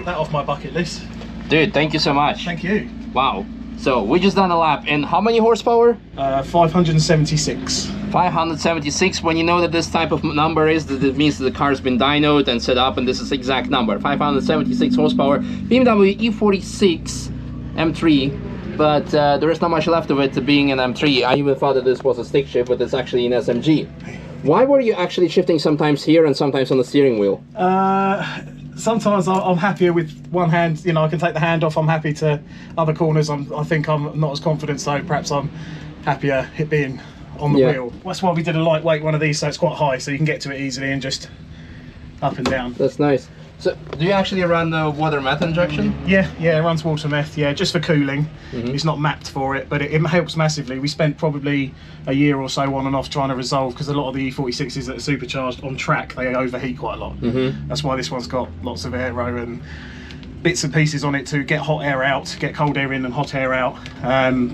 tick that off my bucket list. Dude, thank you so much. Thank you. Wow. So we just done a lap, and how many horsepower? 576. 576. When you know that this type of number is, that it means that the car's been dynoed and set up, and this is the exact number. 576 horsepower. BMW E46 M3, but there is not much left of it being an M3. I even thought that this was a stick shift, but it's actually an SMG. Why were you actually shifting sometimes here and sometimes on the steering wheel? Sometimes I'm happier with one hand, you know, I can take the hand off. I'm happy to other corners. I think I'm not as confident, so perhaps I'm happier it being on the wheel. That's why we did a lightweight one of these, so it's quite high, so you can get to it easily and just up and down. That's nice. So do you actually run the water meth injection? Yeah, it runs water meth, yeah, just for cooling. It's not mapped for it, but it helps massively. We spent probably a year or so on and off trying to resolve, because a lot of the E46s that are supercharged on track, they overheat quite a lot. That's why this one's got lots of aero and bits and pieces on it to get hot air out, get cold air in and hot air out.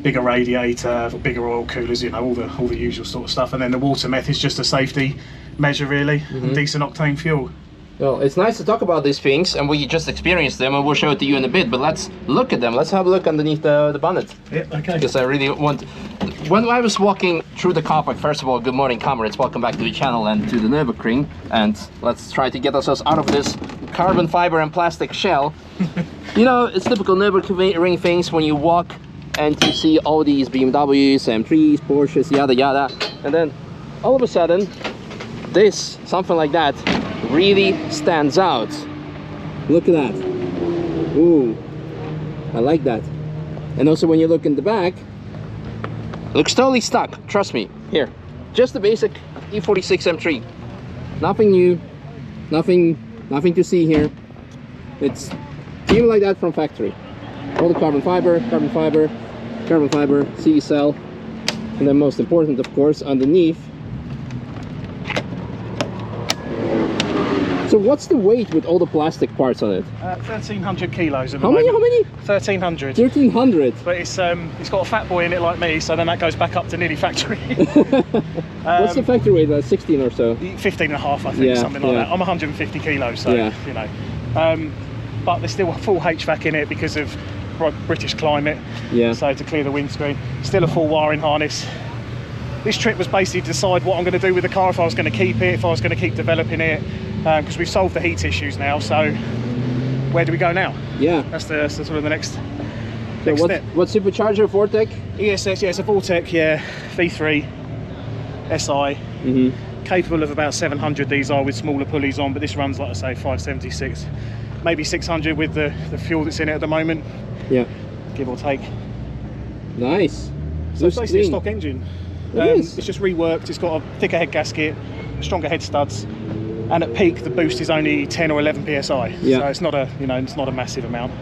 Bigger radiator, bigger oil coolers, you know, all the usual sort of stuff. And then the water meth is just a safety measure, really, and decent octane fuel. Well, it's nice to talk about these things, and we just experienced them, and we'll show it to you in a bit, but let's look at them. Let's have a look underneath the bonnet. Yeah, okay. Because I really want... When I was walking through the car park, first of all, good morning, comrades. Welcome back to the channel and to the Nürburgring. And let's try to get ourselves out of this carbon fiber and plastic shell. You know, it's typical Nürburgring things when you walk and you see all these BMWs, M3s, Porsches, yada yada. And then all of a sudden, this, something like that, really stands out. Look at that. Ooh, I like that. And also when you look in the back, it looks totally stuck. Trust me. Here, just the basic E46 M3. Nothing new, nothing to see here. It's even like that from factory. All the carbon fiber, carbon fiber, carbon fiber, CE cell, and then most important, of course, underneath. So what's the weight with all the plastic parts on it? 1,300 kilos at the How moment. many? 1,300. 1,300. But it's got a fat boy in it like me, so then that goes back up to nearly factory. What's the factory weight? Like 16 or so? 15 and a half, I think, something like that. I'm 150 kilos, so you know. But there's still a full HVAC in it because of British climate. Yeah. So to clear the windscreen, still a full wiring harness. This trip was basically to decide what I'm going to do with the car, if I was going to keep it, if I was going to keep developing it. Because we've solved the heat issues now, so where do we go now? Yeah, that's the sort of the next step. What supercharger? Vortech? ESS, yeah, it's a Vortech, yeah, V3 SI. Capable of about 700. These are with smaller pulleys on, but this runs, like I say, 576, maybe 600 with the fuel that's in it at the moment. Yeah, give or take. Nice. So it's basically a stock engine. It's just reworked. It's got a thicker head gasket, stronger head studs. And at peak, the boost is only 10 or 11 psi. Yeah. So it's not a, it's not a massive amount.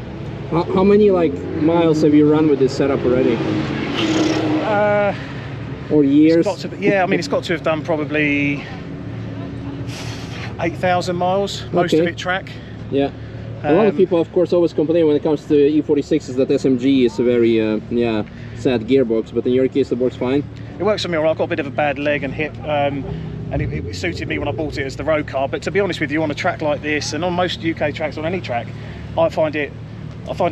How many miles have you run with this setup already? Or years? It's got to have done probably 8,000 miles. Most of it track. Yeah. A lot of people, of course, always complain when it comes to E46s that SMG is a very sad gearbox. But in your case, it works fine. It works for me all right. I've got a bit of a bad leg and hip. And it suited me when I bought it as the road car, but to be honest with you, on a track like this and on most UK tracks, on any track, I find it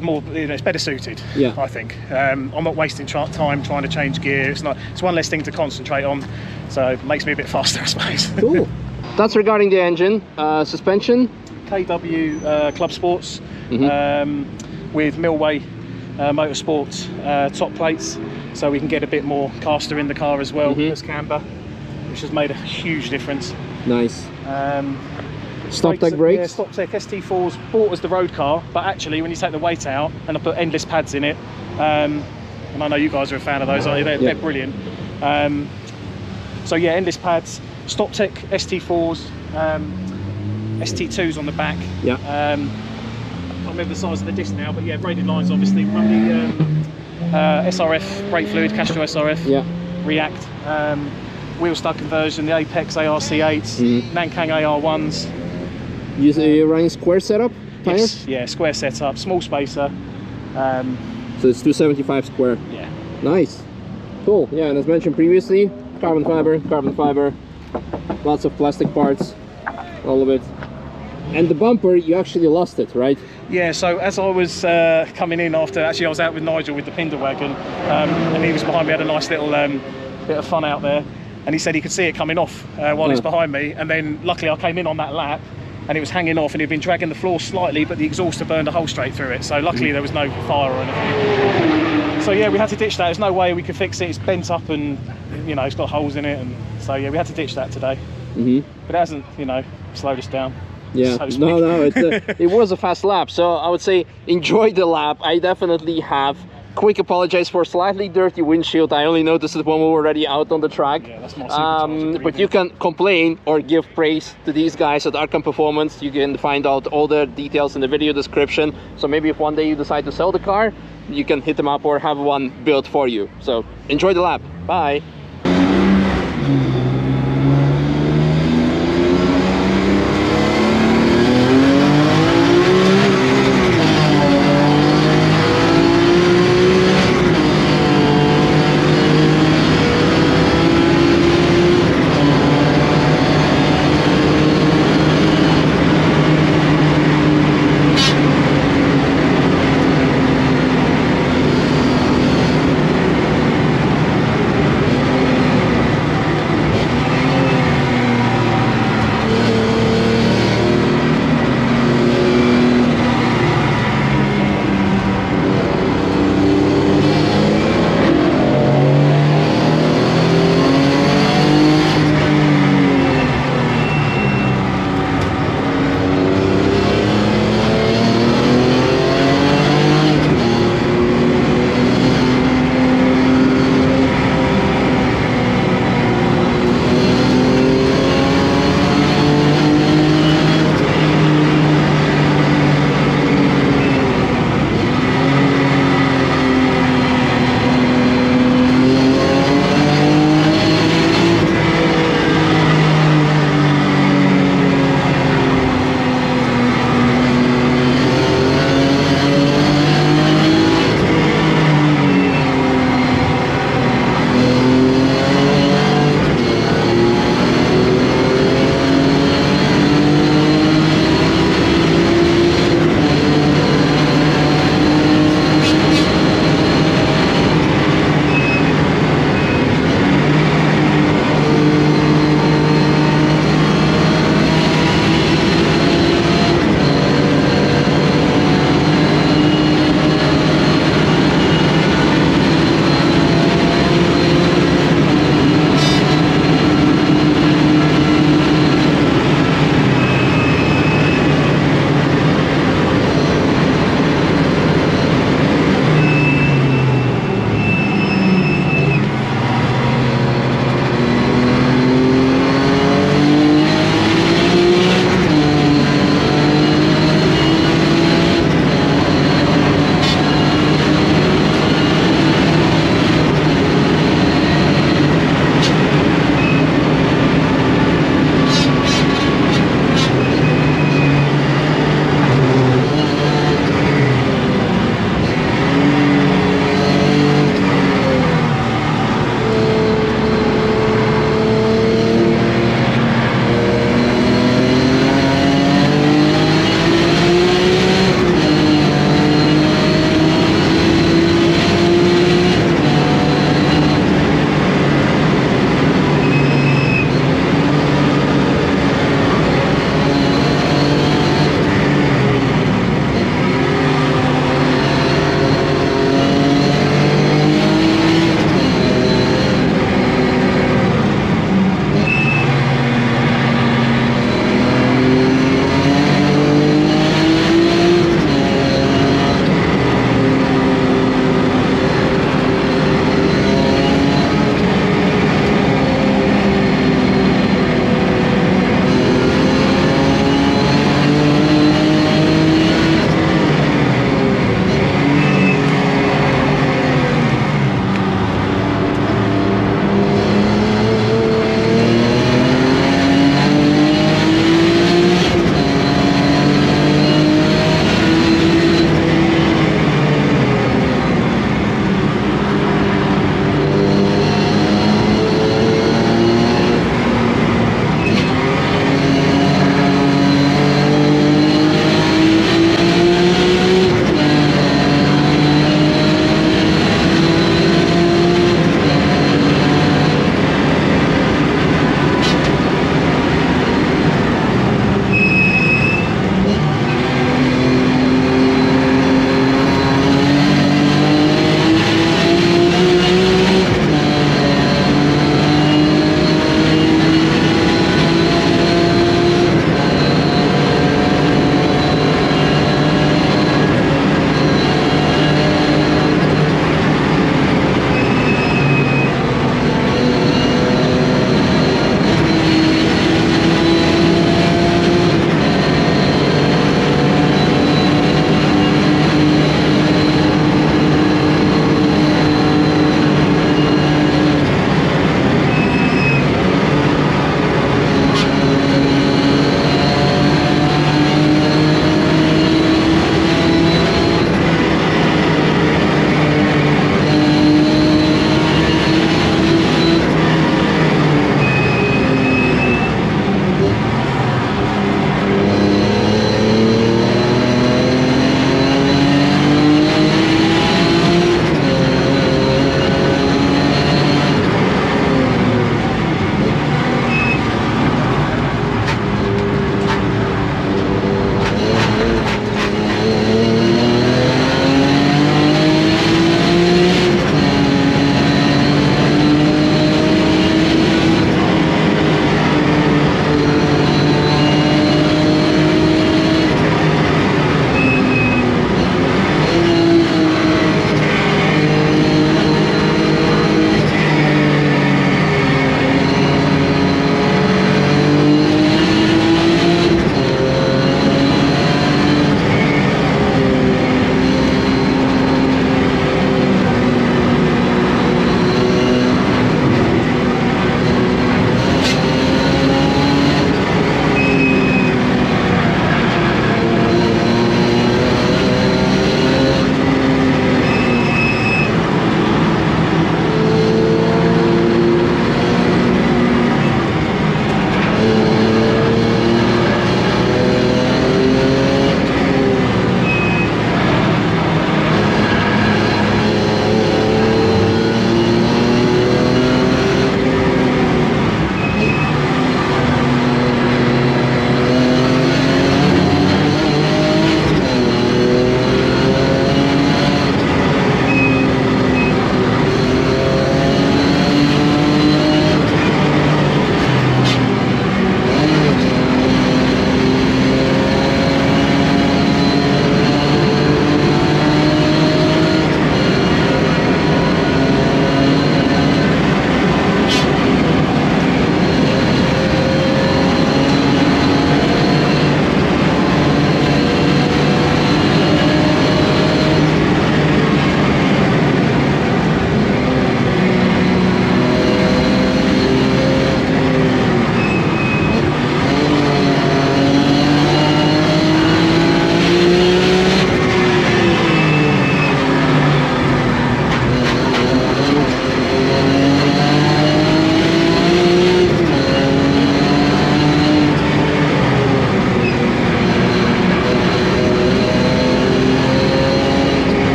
more, it's better suited. Yeah, I think I'm not wasting time trying to change gear. It's one less thing to concentrate on, so it makes me a bit faster, I suppose. Cool. That's regarding the engine. Suspension, KW Club Sports with Millway Motorsport top plates, so we can get a bit more caster in the car as well as camber, which has made a huge difference. Nice. StopTech brakes? Yeah, StopTech ST4's bought as the road car, but actually when you take the weight out, and I put endless pads in it, and I know you guys are a fan of those, aren't you? They're brilliant. So yeah, endless pads, StopTech ST4's, ST2's on the back. Yeah. I can't remember the size of the disc now, but yeah, braided lines obviously. Run the SRF, brake fluid, Castrol SRF, React. Wheel stud conversion, the Apex ARC8s, Nankang AR1s. You're running square setup tires? Yes, yeah, square setup, small spacer. So it's 275 square. Yeah. Nice. Cool. Yeah, and as mentioned previously, carbon fiber, lots of plastic parts, all of it. And the bumper, you actually lost it, right? Yeah, so as I was coming in after, actually I was out with Nigel with the Pinder wagon, and he was behind me, had a nice little bit of fun out there, and he said he could see it coming off while he's behind me, and then luckily I came in on that lap, and it was hanging off, and he'd been dragging the floor slightly, but the exhaust had burned a hole straight through it, so luckily there was no fire or anything. So yeah, we had to ditch that. There's no way we could fix it. It's bent up and, you know, it's got holes in it, and so yeah, we had to ditch that today. But it hasn't, you know, slowed us down. Yeah, so no, it was a fast lap, so I would say enjoy the lap. I definitely have. Quick apologize for slightly dirty windshield. I only noticed it when we were already out on the track. Yeah, that's my Supercharger. But you can complain or give praise to these guys at Arkham Performance. You can find out all the details in the video description. So maybe if one day you decide to sell the car, you can hit them up or have one built for you. So enjoy the lap. Bye.